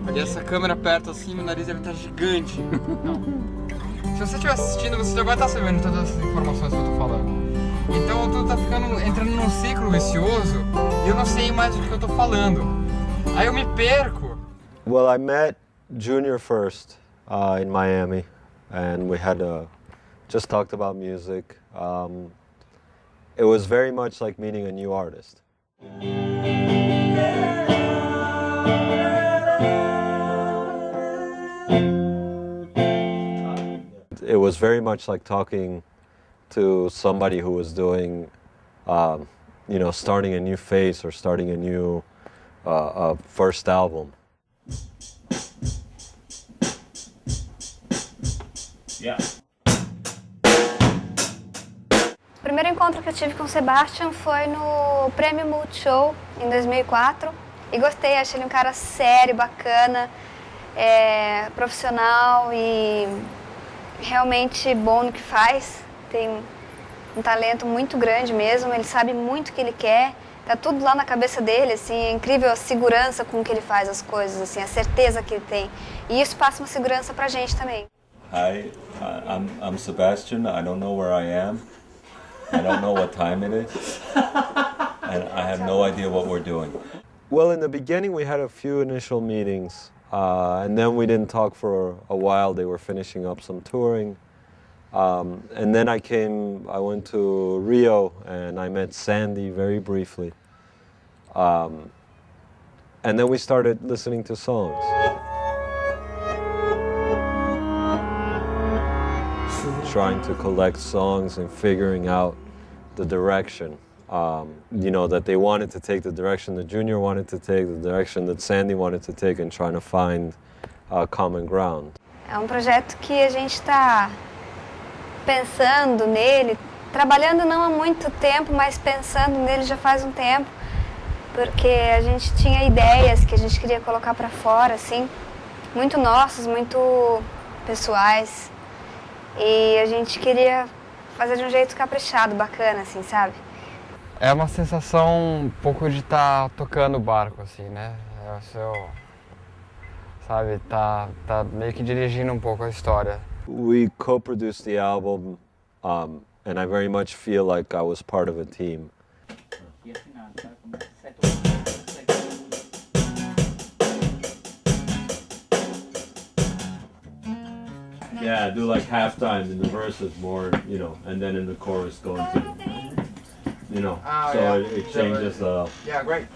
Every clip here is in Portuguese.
Olha essa câmera perto assim, meu nariz deve estar gigante. Se você estiver assistindo, você já vai estar sabendo todas essas informações que eu tô falando. Então tudo tá entrando num ciclo vicioso e eu não sei mais o que eu tô falando. Aí eu me perco. Well, I met Junior first in Miami, and we had just talked about music. It was very much like meeting a new artist. It was very much like talking to somebody who was doing, starting a new phase or starting a new first album. Yeah. O primeiro encontro que eu tive com o Sebastian foi no Prêmio Multishow em 2004 e gostei, achei ele um cara sério, bacana, profissional e realmente bom no que faz. Tem um talento muito grande mesmo, ele sabe muito o que ele quer, tá tudo lá na cabeça dele, assim, é incrível a segurança com que ele faz as coisas, assim, a certeza que ele tem. E isso passa uma segurança pra gente também. Hi, I'm Sebastian. I don't know where I am. I don't know what time it is. And I have no idea what we're doing. Well, in the beginning we had a few initial meetings, and then we didn't talk for a while. They were finishing up some touring. And then I went to Rio and I met Sandy very briefly. And then we started listening to songs. Trying to collect songs and figuring out the direction, that they wanted to take, the direction that Junior wanted to take, the direction that Sandy wanted to take, and trying to find common ground. É um projeto que a gente está pensando nele, trabalhando não há muito tempo, mas pensando nele já faz um tempo, porque a gente tinha ideias que a gente queria colocar para fora, assim, muito nossas, muito pessoais. E a gente queria fazer de um jeito caprichado, bacana, assim, sabe? É uma sensação um pouco de estar tocando o barco, assim, né? É o seu, sabe, tá meio que dirigindo um pouco a história. We co-produced the album, and I very much feel like I was part of a team. Yeah, do like halftime and the verses more, and then in the chorus go into, so it changes the... Yeah, great.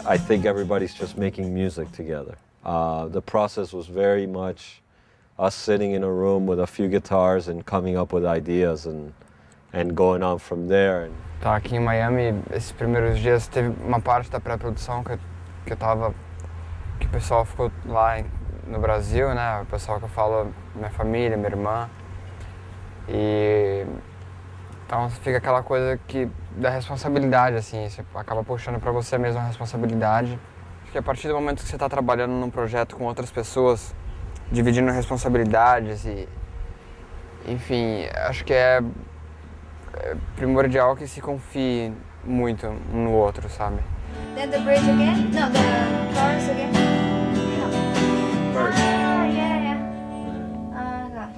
I think everybody's just making music together. The process was very much us sitting in a room with a few guitars and coming up with ideas and going on from there. Tá, aqui em Miami, esses primeiros dias teve uma parte da pré-produção que o pessoal ficou lá no Brasil, né? O pessoal que eu falo, minha família, minha irmã. E então fica aquela coisa da responsabilidade, assim, você acaba puxando pra você mesmo a responsabilidade. Acho que a partir do momento que você está trabalhando num projeto com outras pessoas, dividindo responsabilidades e, enfim, acho que é primordial que se confie muito um no outro, sabe? Then the bridge again? No, the chorus again? No. Verse. Ah, yeah. Got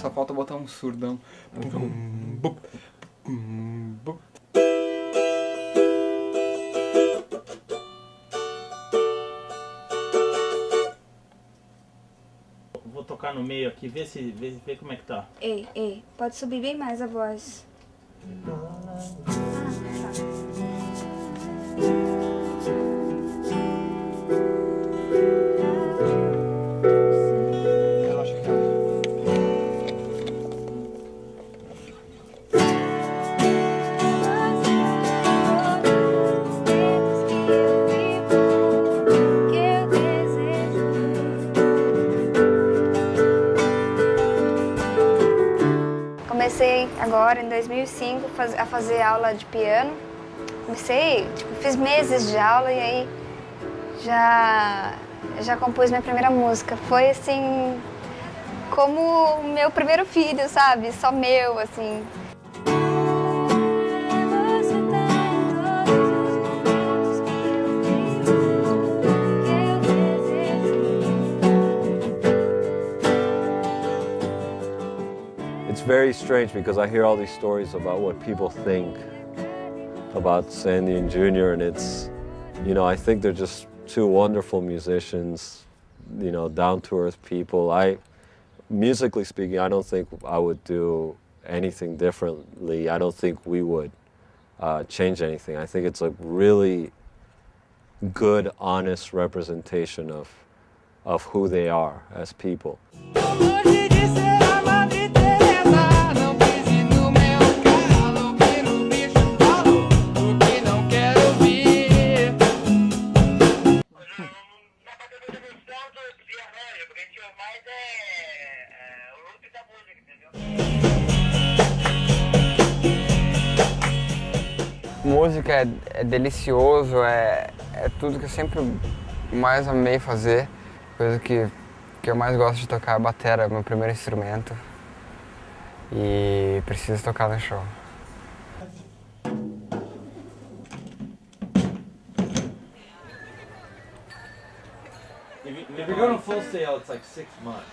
Só falta botar um surdão. Vou tocar no meio aqui, vê como é que tá. Ei, pode subir bem mais a voz. Comecei agora em 2005 a fazer aula de piano comecei, tipo, fiz meses de aula e aí já compus minha primeira música. Foi assim, como o meu primeiro filho, sabe? Só meu, assim. It's very strange because I hear all these stories about what people think about Sandy and Junior, and it's, you know, I think they're just two wonderful musicians, you know, down-to-earth people. Musically speaking, I don't think I would do anything differently. I don't think we would change anything. I think it's a really good, honest representation of who they are as people. Música é delicioso, é tudo que eu sempre mais amei fazer. Coisa que eu mais gosto de tocar é a batera, é o meu primeiro instrumento. E preciso tocar no show. If you're going full sail, it's like 6 months.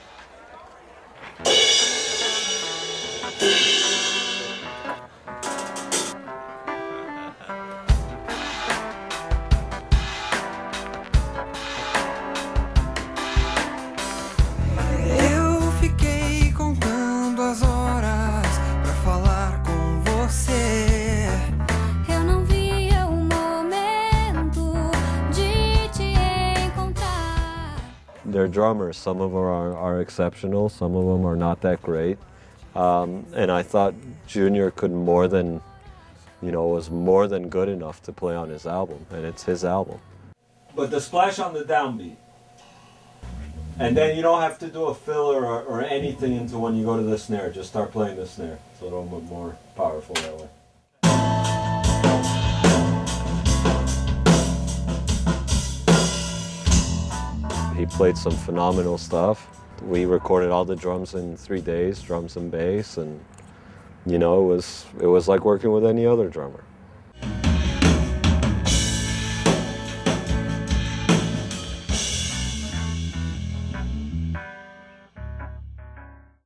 They're drummers. Some of them are exceptional, some of them are not that great. And I thought Junior could more than, you know, was more than good enough to play on his album, and it's his album. But the splash on the downbeat. And then you don't have to do a filler or anything into when you go to the snare. Just start playing the snare. It's a little bit more powerful that way. He played some phenomenal stuff. We recorded all the drums in 3 days, drums and bass, and you know, it was like working with any other drummer.